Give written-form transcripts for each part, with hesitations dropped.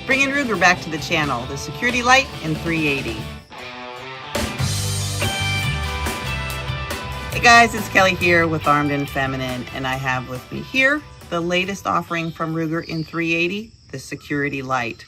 Bringing Ruger back to the channel, the Security Light in 380. Hey guys, it's Kelly here with Armed and Feminine, and I have with me here the latest offering from Ruger in 380, the Security Light.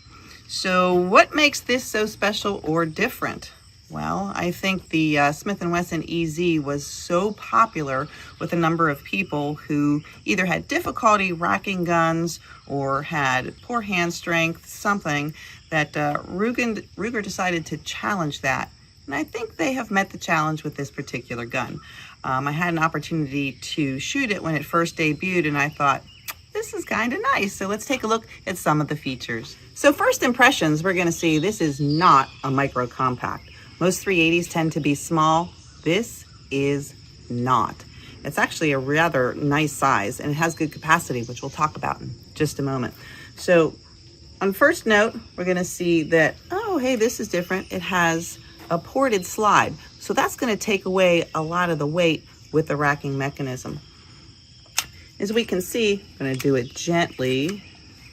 So what makes this so special or different? Well, I think the Smith & Wesson EZ was so popular with a number of people who either had difficulty racking guns or had poor hand strength, something that Ruger decided to challenge that. And I think they have met the challenge with this particular gun. I had an opportunity to shoot it when it first debuted, and I thought, this is kind of nice. So let's take a look at some of the features. So first impressions, we're gonna see this is not a micro compact. Most 380s tend to be small. This is not. It's actually a rather nice size, and it has good capacity, which we'll talk about in just a moment. So on first note, we're gonna see that, oh, hey, this is different. It has a ported slide. So that's gonna take away a lot of the weight with the racking mechanism. As we can see, I'm gonna do it gently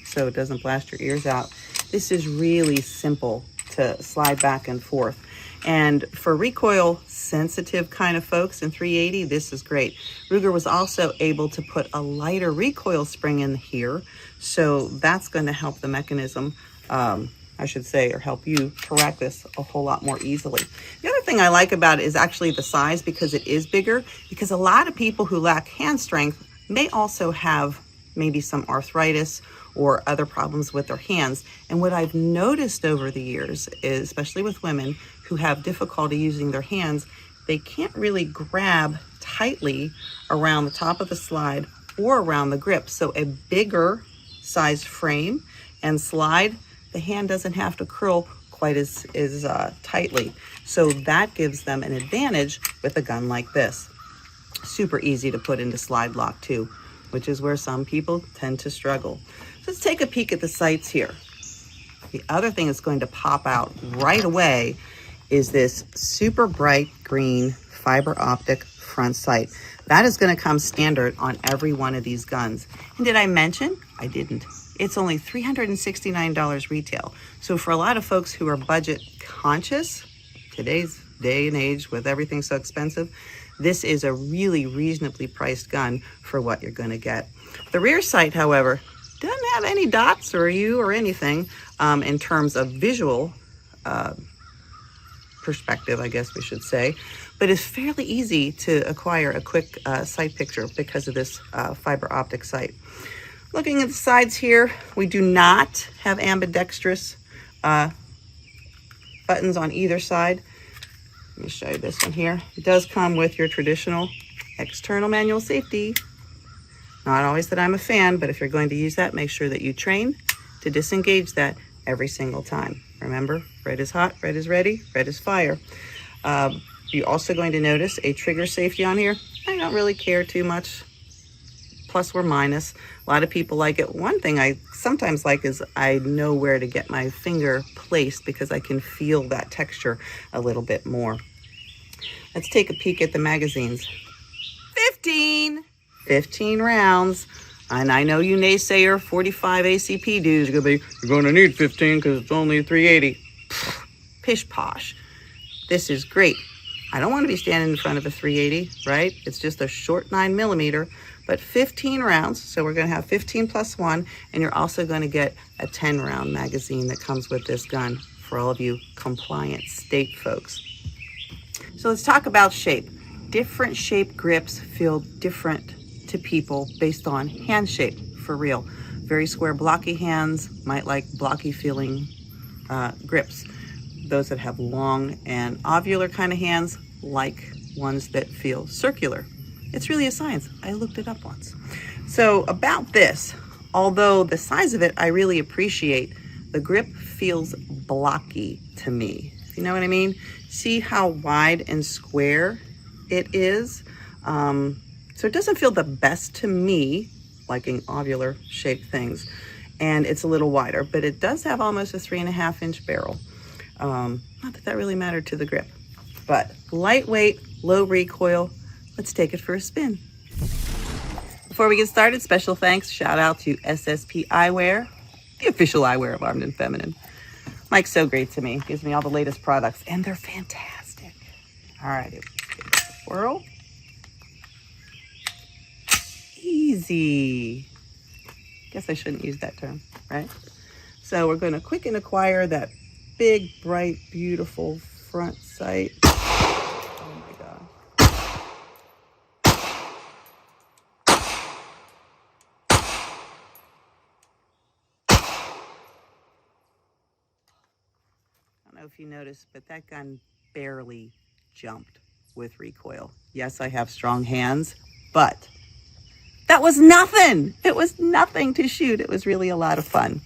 so it doesn't blast your ears out. This is really simple to slide back and forth. And for recoil sensitive kind of folks in 380, this is great. Ruger was also able to put a lighter recoil spring in here. So that's gonna help the mechanism, I should say, or help you to rack this a whole lot more easily. The other thing I like about it is actually the size, because it is bigger, because a lot of people who lack hand strength may also have maybe some arthritis or other problems with their hands. And what I've noticed over the years is, especially with women who have difficulty using their hands, they can't really grab tightly around the top of the slide or around the grip. So a bigger size frame and slide, the hand doesn't have to curl quite as tightly. So that gives them an advantage with a gun like this. Super easy to put into slide lock too, which is where some people tend to struggle. So let's take a peek at the sights here. The other thing that's going to pop out right away is this super bright green fiber optic front sight. That is going to come standard on every one of these guns. And did I mention? I didn't. It's only $369 retail. So for a lot of folks who are budget conscious, today's day and age with everything so expensive, this is a really reasonably priced gun for what you're going to get. The rear sight, however, doesn't have any dots or U or anything in terms of visual perspective, I guess we should say, but it's fairly easy to acquire a quick sight picture because of this fiber optic sight. Looking at the sides here, we do not have ambidextrous buttons on either side. Let me show you this one here. It does come with your traditional external manual safety. Not always that I'm a fan, but if you're going to use that, make sure that you train to disengage that every single time. Remember, red is hot, red is ready, red is fire. You're also going to notice a trigger safety on here. I don't really care too much, plus or minus. A lot of people like it. One thing I sometimes like is I know where to get my finger placed because I can feel that texture a little bit more. Let's take a peek at the magazines. 15 rounds. And I know you naysayer 45 ACP dudes, you're going to need 15 because it's only a 380. Pish posh. This is great. I don't want to be standing in front of a 380, right? It's just a short 9mm, but 15 rounds. So we're going to have 15 plus 1, and you're also going to get a 10-round magazine that comes with this gun for all of you compliant state folks. So let's talk about shape. Different shape grips feel different to people based on hand shape, for real. Very square, blocky hands might like blocky feeling grips. Those that have long and ovular kind of hands like ones that feel circular. It's really a science. I looked it up once. So about this, although the size of it I really appreciate, the grip feels blocky to me. You know what I mean? See how wide and square it is? So it doesn't feel the best to me, liking ovular shaped things. And it's a little wider, but it does have almost a 3.5-inch barrel. Not that that really mattered to the grip, but lightweight, low recoil. Let's take it for a spin. Before we get started, special thanks, shout out to SSP Eyewear the official eyewear of Armed and Feminine. Mike's so great to me. Gives me all the latest products, and they're fantastic. All right, give it a swirl. Easy. Guess I shouldn't use that term, right? So we're going to quick and acquire that big, bright, beautiful front sight. Oh my God. I don't know if you noticed, but that gun barely jumped with recoil. Yes, I have strong hands, but that was nothing. It was nothing to shoot. It was really a lot of fun.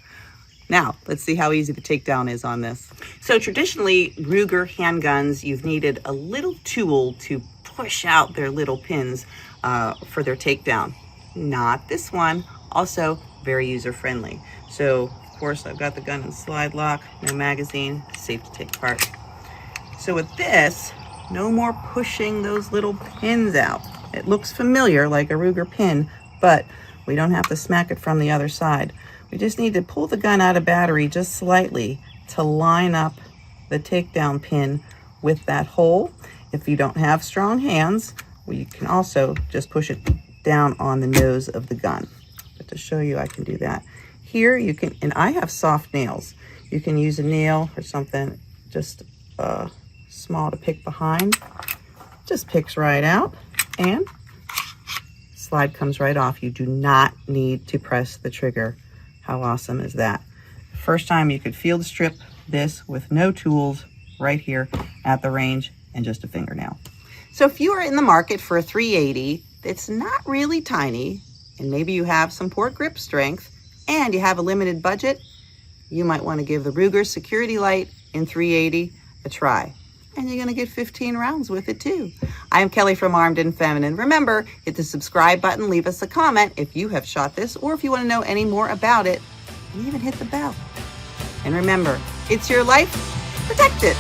Now, let's see how easy the takedown is on this. So traditionally, Ruger handguns, you've needed a little tool to push out their little pins for their takedown. Not this one. Also, very user-friendly. So, of course, I've got the gun in slide lock, no magazine, safe to take apart. So with this, no more pushing those little pins out. It looks familiar like a Ruger pin, but we don't have to smack it from the other side. We just need to pull the gun out of battery just slightly to line up the takedown pin with that hole. If you don't have strong hands, well, you can also just push it down on the nose of the gun. But to show you, I can do that. Here you can, and I have soft nails. You can use a nail or something just small to pick behind. Just picks right out and slide comes right off. You do not need to press the trigger. How awesome is that? First time you could field strip this with no tools right here at the range and just a fingernail. So if you are in the market for a 380 that's not really tiny, and maybe you have some poor grip strength and you have a limited budget, you might want to give the Ruger Security Light in 380 a try. And you're going to get 15 rounds with it too. I'm Kelly from Armed and Feminine. Remember, hit the subscribe button, leave us a comment if you have shot this or if you want to know any more about it, and even hit the bell. And remember, it's your life, protect it.